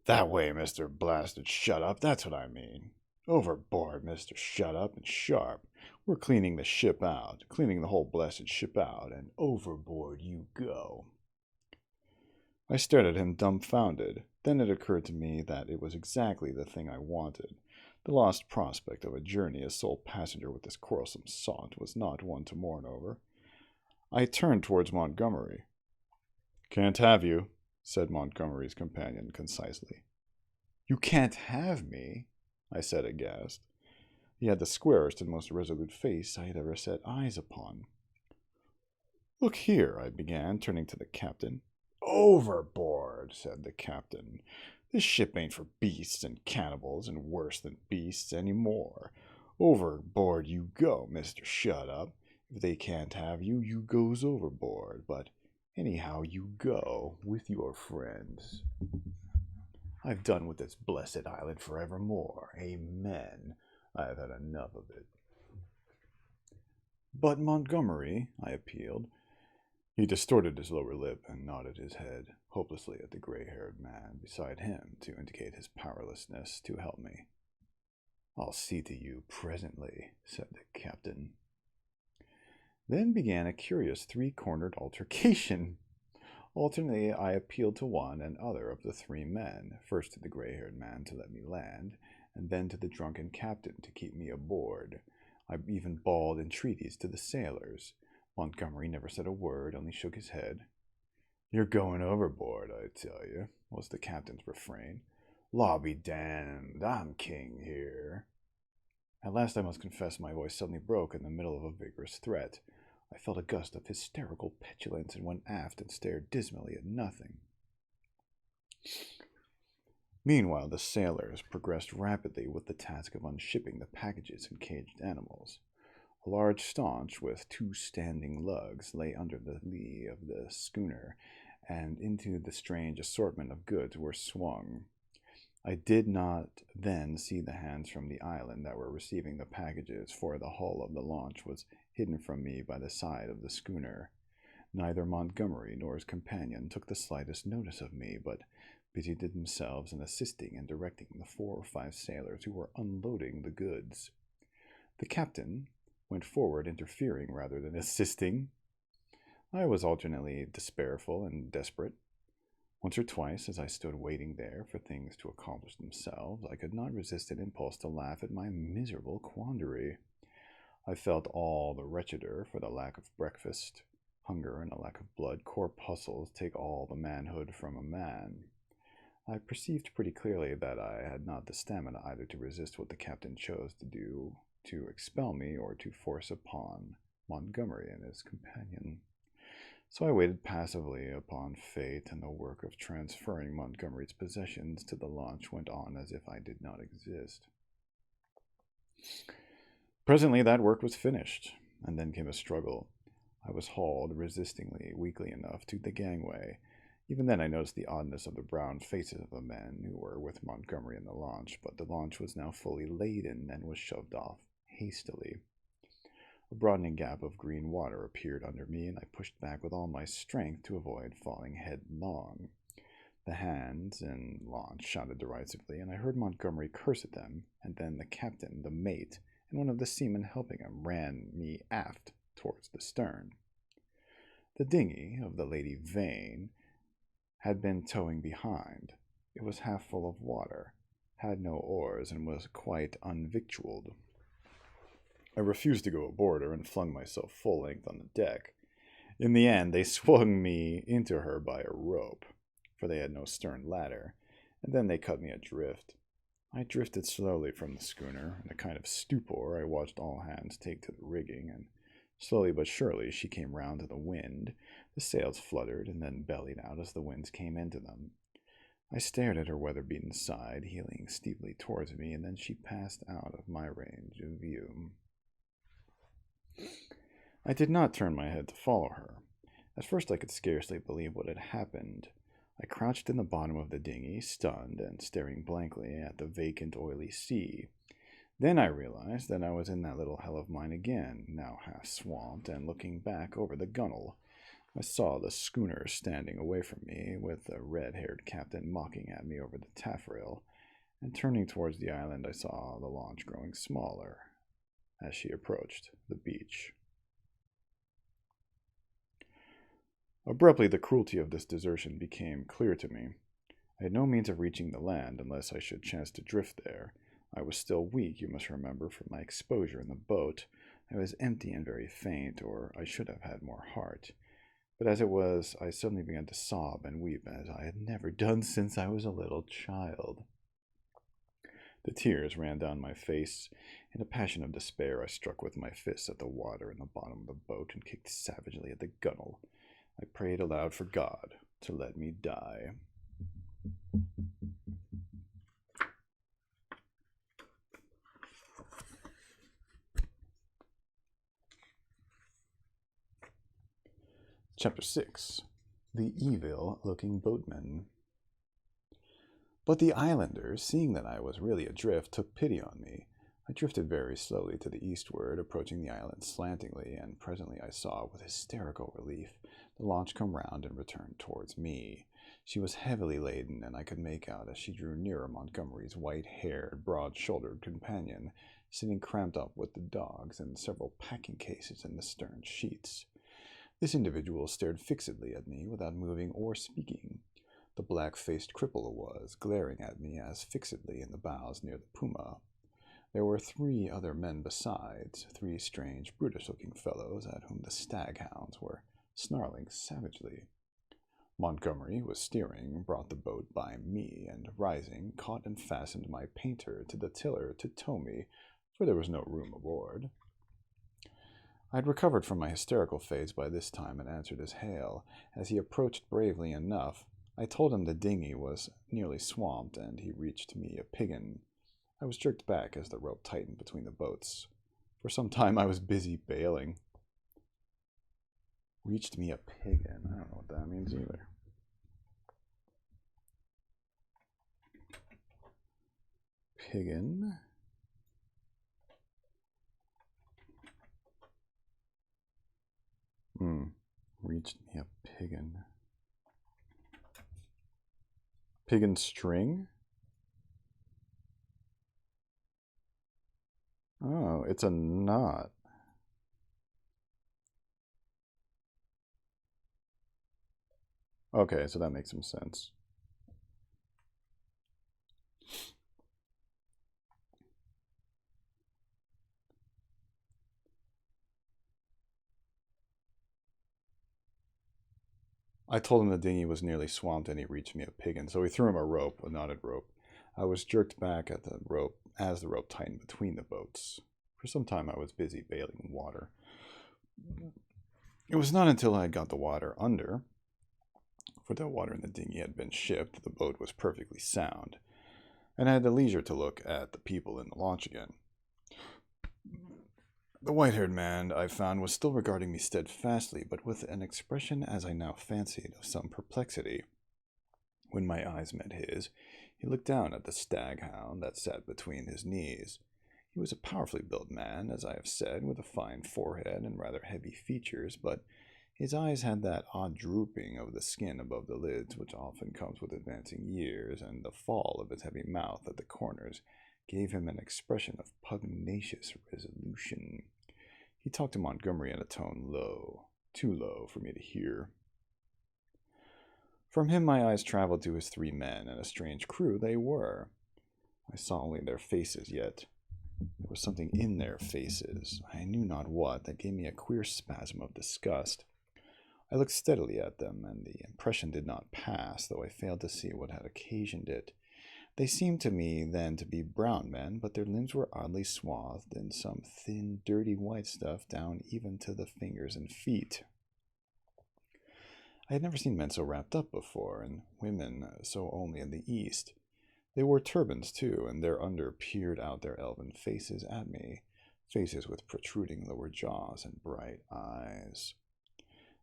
A: "That way, Mr. Blasted Shut Up. That's what I mean. Overboard, Mr. Shut Up, and sharp. We're cleaning the ship out, cleaning the whole blessed ship out, and overboard you go." I stared at him dumbfounded. Then it occurred to me that it was exactly the thing I wanted. The lost prospect of a journey as sole passenger with this quarrelsome sot was not one to mourn over. I turned towards Montgomery. "Can't have you," said Montgomery's companion concisely. "You can't have me?" I said aghast. He had the squarest and most resolute face I had ever set eyes upon. "Look here," I began, turning to the captain. "Overboard," said the captain. "This ship ain't for beasts and cannibals and worse than beasts any more. Overboard you go, Mr. Shut Up. If they can't have you, you goes overboard. But anyhow you go, with your friends. I've done with this blessed island forevermore. Amen. I've had enough of it." "But Montgomery," I appealed, He distorted his lower lip and nodded his head hopelessly at the gray-haired man beside him to indicate his powerlessness to help me. "I'll see to you presently," said the captain. Then began a curious three-cornered altercation. Alternately, I appealed to one and other of the three men, first to the gray-haired man to let me land, and then to the drunken captain to keep me aboard. I even bawled entreaties to the sailors. Montgomery never said a word, only shook his head. "You're going overboard, I tell you," was the captain's refrain. "Law be damned, I'm king here." At last I must confess my voice suddenly broke in the middle of a vigorous threat. I felt a gust of hysterical petulance and went aft and stared dismally at nothing. Meanwhile, the sailors progressed rapidly with the task of unshipping the packages and caged animals. A large staunch with 2 standing lugs lay under the lee of the schooner, and into the strange assortment of goods were swung. I did not then see the hands from the island that were receiving the packages, for the hull of the launch was hidden from me by the side of the schooner. Neither Montgomery nor his companion took the slightest notice of me, but busied themselves in assisting and directing the 4 or 5 sailors who were unloading the goods. The captain went forward, interfering rather than assisting. I was alternately despairful and desperate. Once or twice, as I stood waiting there for things to accomplish themselves, I could not resist an impulse to laugh at my miserable quandary. I felt all the wretcheder for the lack of breakfast. Hunger and a lack of blood corpuscles take all the manhood from a man. I perceived pretty clearly that I had not the stamina either to resist what the captain chose to do, to expel me, or to force upon Montgomery and his companion. So I waited passively upon fate, and the work of transferring Montgomery's possessions to the launch went on as if I did not exist. Presently that work was finished, and then came a struggle. I was hauled resistingly, weakly enough, to the gangway. Even then I noticed the oddness of the brown faces of the men who were with Montgomery in the launch, but the launch was now fully laden and was shoved off hastily. A broadening gap of green water appeared under me, and I pushed back with all my strength to avoid falling headlong. The hands in launch shouted derisively, and I heard Montgomery curse at them, and then the captain, the mate, and one of the seamen helping him ran me aft towards the stern. The dinghy of the Lady Vane had been towing behind. It was half full of water, had no oars, and was quite unvictualled. I refused to go aboard her and flung myself full length on the deck. In the end, they swung me into her by a rope, for they had no stern ladder, and then they cut me adrift. I drifted slowly from the schooner. In a kind of stupor, I watched all hands take to the rigging, and slowly but surely she came round to the wind. The sails fluttered and then bellied out as the winds came into them. I stared at her weather-beaten side, heeling steeply towards me, and then she passed out of my range of view. I did not turn my head to follow her. At first I could scarcely believe what had happened. I crouched in the bottom of the dinghy, stunned and staring blankly at the vacant, oily sea. Then I realized that I was in that little hell of mine again, now half swamped, and looking back over the gunwale, I saw the schooner standing away from me, with the red-haired captain mocking at me over the taffrail, and turning towards the island I saw the launch growing smaller as she approached the beach. Abruptly, the cruelty of this desertion became clear to me. I had no means of reaching the land unless I should chance to drift there. I was still weak, you must remember, from my exposure in the boat. I was empty and very faint, or I should have had more heart. But as it was, I suddenly began to sob and weep as I had never done since I was a little child. The tears ran down my face. In a passion of despair, I struck with my fists at the water in the bottom of the boat and kicked savagely at the gunwale. I prayed aloud for God to let me die. Chapter 6. The Evil-Looking Boatman. But the islanders, seeing that I was really adrift, took pity on me. I drifted very slowly to the eastward, approaching the island slantingly, and presently I saw, with hysterical relief, the launch come round and return towards me. She was heavily laden, and I could make out as she drew nearer Montgomery's white-haired, broad-shouldered companion, sitting cramped up with the dogs and several packing cases in the stern sheets. This individual stared fixedly at me without moving or speaking. The black-faced cripple was glaring at me as fixedly in the bows near the puma. There were 3 other men besides, 3 strange, brutish-looking fellows at whom the stag-hounds were snarling savagely. Montgomery was steering, brought the boat by me, and, rising, caught and fastened my painter to the tiller to tow me, for there was no room aboard. I had recovered from my hysterical phase by this time and answered his hail. As he approached bravely enough, I told him the dinghy was nearly swamped, and he reached me a piggin. I was jerked back as the rope tightened between the boats. For some time I was busy bailing. Reached me a piggin. I don't know what that means either. Piggin. Reached me a piggin. Piggin string? Oh, it's a knot. Okay, so that makes some sense. I told him the dinghy was nearly swamped and he reached me a piggin, so he threw him a rope, a knotted rope. I was jerked back at the rope as the rope tightened between the boats. For some time I was busy bailing water. It was not until I got the water under, for the water in the dinghy had been shipped, the boat was perfectly sound, and I had the leisure to look at the people in the launch again. The white-haired man, I found, was still regarding me steadfastly, but with an expression, as I now fancied, of some perplexity. When my eyes met his, he looked down at the stag-hound that sat between his knees. He was a powerfully built man, as I have said, with a fine forehead and rather heavy features, but his eyes had that odd drooping of the skin above the lids which often comes with advancing years, and the fall of his heavy mouth at the corners gave him an expression of pugnacious resolution. He talked to Montgomery in a tone low, too low for me to hear. From him my eyes traveled to his 3 men, and a strange crew they were. I saw only their faces yet. There was something in their faces, I knew not what, that gave me a queer spasm of disgust. I looked steadily at them, and the impression did not pass, though I failed to see what had occasioned it. They seemed to me then to be brown men, but their limbs were oddly swathed in some thin, dirty white stuff down even to the fingers and feet. I had never seen men so wrapped up before, and women so only in the East. They wore turbans, too, and thereunder peered out their elven faces at me, faces with protruding lower jaws and bright eyes.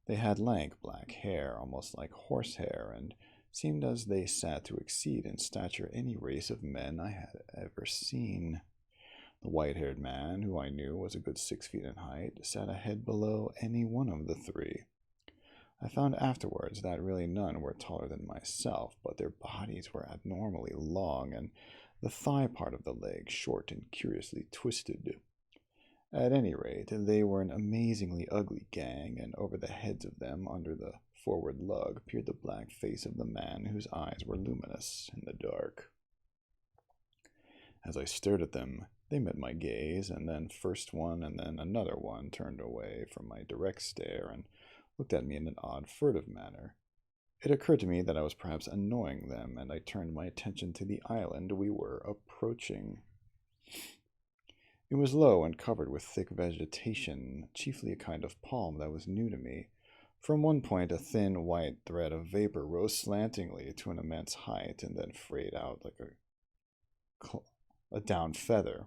A: They had lank black hair, almost like horsehair, and seemed as they sat to exceed in stature any race of men I had ever seen. The white-haired man, who I knew was a good 6 feet in height, sat a head below any one of the 3. I found afterwards that really none were taller than myself, but their bodies were abnormally long, and the thigh part of the leg short and curiously twisted. At any rate, they were an amazingly ugly gang, and over the heads of them, under the forward lug, peered the black face of the man whose eyes were luminous in the dark. As I stared at them, they met my gaze, and then first one and then another one turned away from my direct stare and looked at me in an odd, furtive manner. It occurred to me that I was perhaps annoying them, and I turned my attention to the island we were approaching. It was low and covered with thick vegetation, chiefly a kind of palm that was new to me. From one point a thin white thread of vapor rose slantingly to an immense height and then frayed out like a down feather.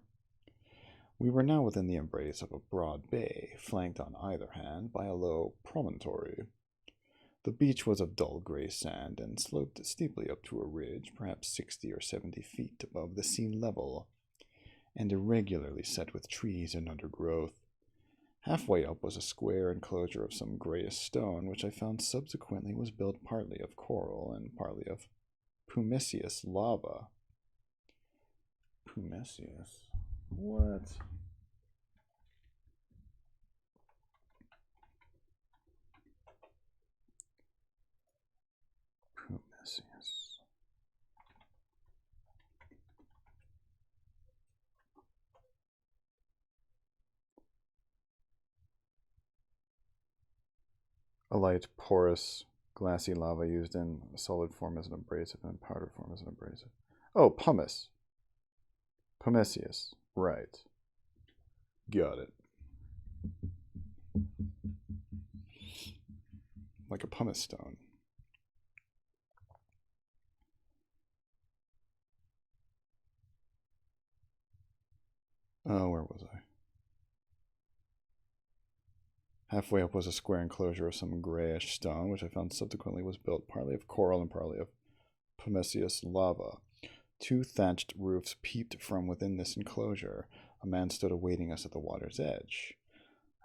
A: We were now within the embrace of a broad bay, flanked on either hand by a low promontory. The beach was of dull gray sand and sloped steeply up to a ridge, perhaps 60 or 70 feet above the sea level, and irregularly set with trees and undergrowth. Halfway up was a square enclosure of some grayish stone, which I found subsequently was built partly of coral and partly of pumiceous lava. Pumiceous? What? Pumiceous. A light, porous, glassy lava used in solid form as an abrasive and powder form as an abrasive. Oh, pumice. Pumiceous. Right. Got it. Like a pumice stone. Oh, where was I? Halfway up was a square enclosure of some grayish stone, which I found subsequently was built partly of coral and partly of pumiceous lava. 2 thatched roofs peeped from within this enclosure. A man stood awaiting us at the water's edge.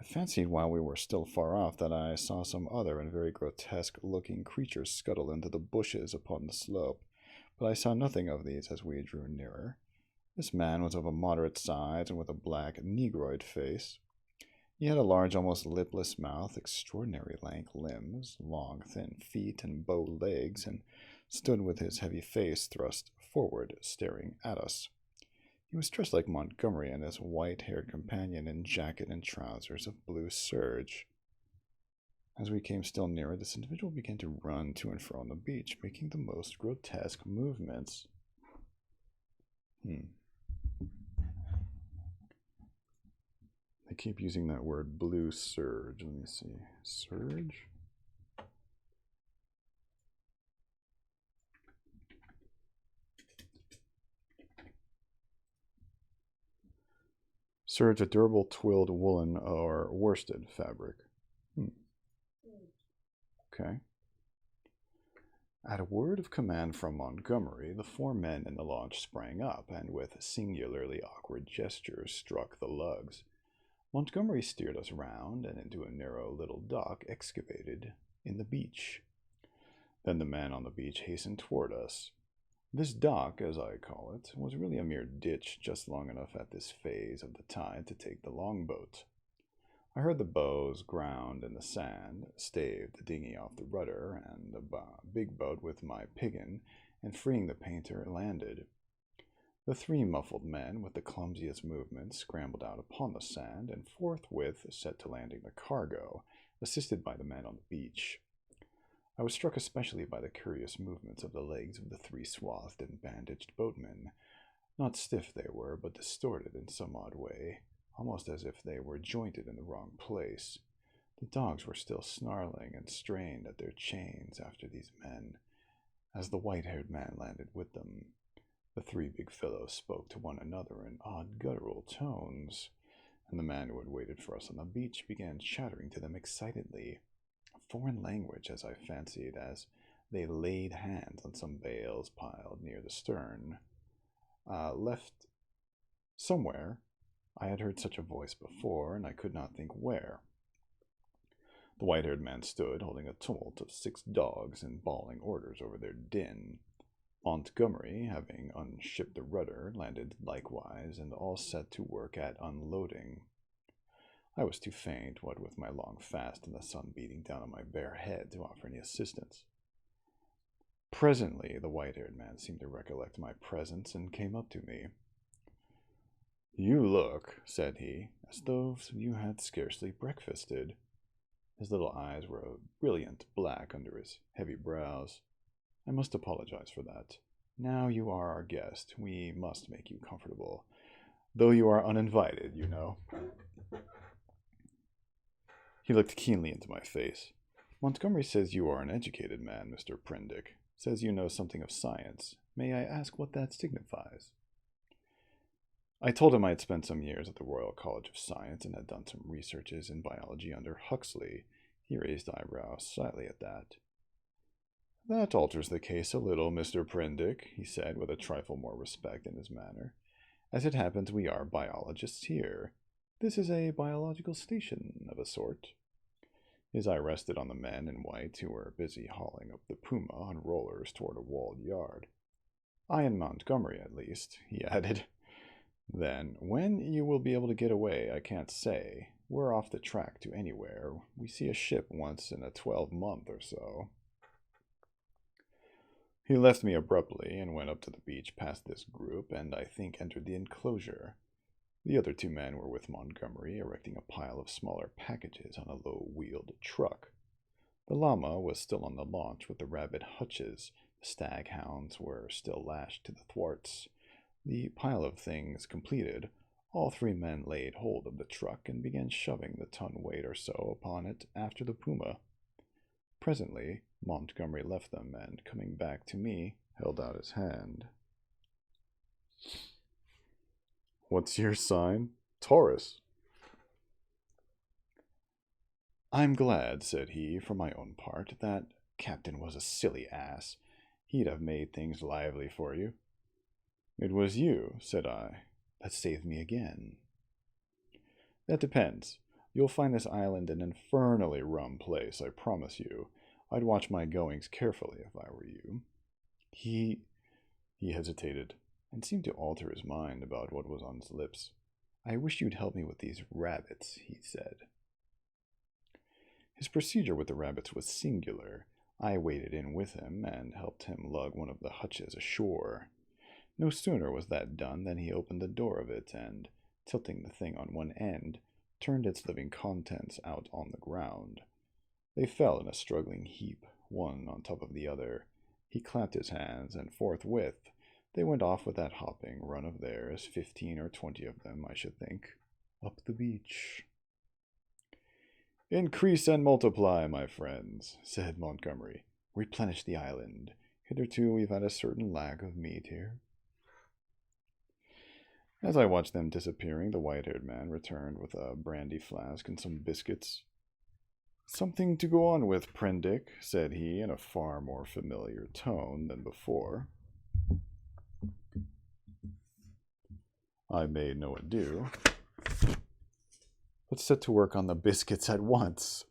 A: I fancied while we were still far off that I saw some other and very grotesque-looking creatures scuttle into the bushes upon the slope, but I saw nothing of these as we drew nearer. This man was of a moderate size and with a black, negroid face. He had a large, almost lipless mouth, extraordinary lank limbs, long, thin feet, and bow legs, and stood with his heavy face thrust forward, staring at us. He was dressed like Montgomery and his white-haired companion in jacket and trousers of blue serge. As we came still nearer, this individual began to run to and fro on the beach, making the most grotesque movements. I keep using that word, blue serge. Let me see. Serge? Serge, a durable twilled woolen or worsted fabric. Okay. At a word of command from Montgomery, the 4 men in the launch sprang up and with singularly awkward gestures struck the lugs. Montgomery steered us round and into a narrow little dock excavated in the beach. Then the man on the beach hastened toward us. This dock, as I call it, was really a mere ditch just long enough at this phase of the tide to take the longboat. I heard the bows ground in the sand, staved the dinghy off the rudder, and the big boat with my piggin, and freeing the painter, landed. The 3 muffled men, with the clumsiest movements, scrambled out upon the sand, and forthwith set to landing the cargo, assisted by the men on the beach. I was struck especially by the curious movements of the legs of the 3 swathed and bandaged boatmen. Not stiff they were, but distorted in some odd way, almost as if they were jointed in the wrong place. The dogs were still snarling and strained at their chains after these men, as the white-haired man landed with them. The 3 big fellows spoke to one another in odd guttural tones, and the man who had waited for us on the beach began chattering to them excitedly, a foreign language, as I fancied, as they laid hands on some bales piled near the stern. Left somewhere, I had heard such a voice before, and I could not think where. The white-haired man stood, holding a tumult of 6 dogs and bawling orders over their din. Montgomery, having unshipped the rudder, landed likewise, and all set to work at unloading. I was too faint, what with my long fast and the sun beating down on my bare head, to offer any assistance. Presently, the white-haired man seemed to recollect my presence and came up to me. "You look," said he, "as though you had scarcely breakfasted." His little eyes were a brilliant black under his heavy brows. "I must apologize for that. Now you are our guest, we must make you comfortable. Though you are uninvited, you know." He looked keenly into my face. "Montgomery says you are an educated man, Mr. Prendick. Says you know something of science. May I ask what that signifies?" I told him I had spent some years at the Royal College of Science and had done some researches in biology under Huxley. He raised eyebrows slightly at that. "That alters the case a little, Mr. Prendick," he said, with a trifle more respect in his manner. "As it happens, we are biologists here. This is a biological station of a sort. His eye rested on the men in white who were busy hauling up the puma on rollers toward a walled yard. I in Montgomery, at least, he added. Then, when you will be able to get away, I can't say. We're off the track to anywhere. We see a ship once in a 12-month or so. He left me abruptly and went up to the beach past this group and I think entered the enclosure. The other two men were with Montgomery, erecting a pile of smaller packages on a low-wheeled truck. The llama was still on the launch with the rabbit hutches. The stag hounds were still lashed to the thwarts. The pile of things completed, all three men laid hold of the truck and began shoving the ton weight or so upon it after the puma. Presently, Montgomery left them and, coming back to me, held out his hand. What's your sign? Taurus. I'm glad, said he, for my own part, that captain was a silly ass. He'd have made things lively for you. It was you, said I, that saved me again. That depends. You'll find this island an infernally rum place, I promise you. I'd watch my goings carefully if I were you. He hesitated, and seemed to alter his mind about what was on his lips. I wish you'd help me with these rabbits, he said. His procedure with the rabbits was singular. I waded in with him and helped him lug one of the hutches ashore. No sooner was that done than he opened the door of it and, tilting the thing on one end, turned its living contents out on the ground. They fell in a struggling heap, one on top of the other. He clapped his hands, and forthwith they went off with that hopping run of theirs, 15 or 20 of them, I should think, up the beach. Increase and multiply, my friends, said Montgomery. Replenish the island. Hitherto we've had a certain lack of meat here. As I watched them disappearing, the white-haired man returned with a brandy flask and some biscuits. Something to go on with, Prendick, said he in a far more familiar tone than before. I made no ado, but set to work on the biscuits at once,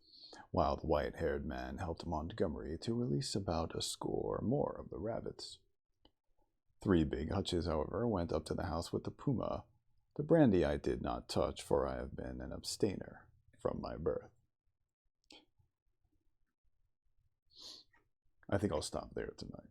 A: while the white-haired man helped Montgomery to release about a score more of the rabbits. 3 big hutches, however, went up to the house with the puma. The brandy I did not touch, for I have been an abstainer from my birth. I think I'll stop there tonight.